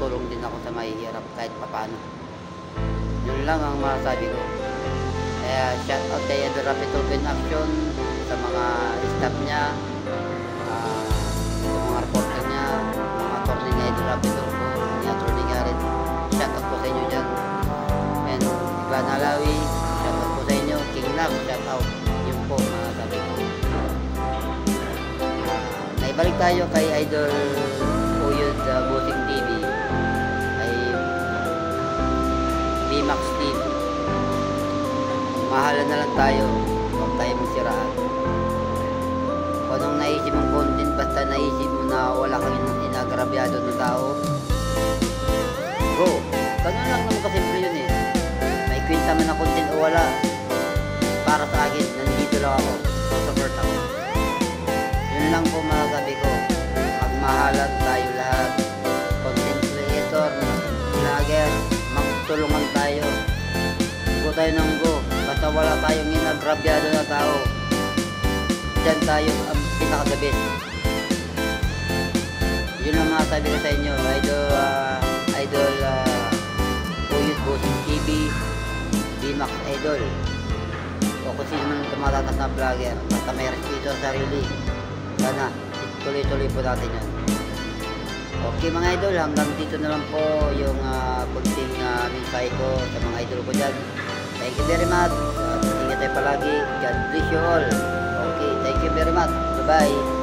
makatulong din ako sa mahihirap kahit papaano. Yun lang ang masasabi ko. Kaya shout out kay Idol Rapi Tulfo in Action, sa mga staff niya, sa mga reporter niya, mga attorney ni Idol Rapi Tulfo, ni Attorney Garrett. Shout out po sa inyo dyan. And Clan Alawi, shout out po sa inyo. King Love, shout out. Yun po masasabi ko. Naibalik tayo kay Idol Uyod Bossing TV, kay BMAX TV. Mahala na lang tayo, huwag tayo magsiraan. Kung anong naisip mong content, basta naisip mo na wala kang inagrabyado na tao, go! Ganun lang naman kasimple yun eh. May kwenta man na content o wala, para sa akin, nandito lang ako, support ako. Yun lang po masasabi ko. Magmahalan tayo lahat, content creator, vlogger, magtulungan tayo. Go tayo ng go. Basta wala tayong inagrabyado na tao, dyan tayo ang pinakasabit. Yun ang masasabi ko sa inyo, Idol Uyod Bossing TV, BMAX Idol, o kung sino man tumatatas na vlogger, basta may respeto sa sarili. Sana tuloy-tuloy po natin yan. Okay mga idol, hanggang dito na lang po yung kunting mensahe ko sa mga idol ko dyan. Thank you very much. Ingat tayo palagi. God bless you all. Okay, thank you very much. Bye-bye.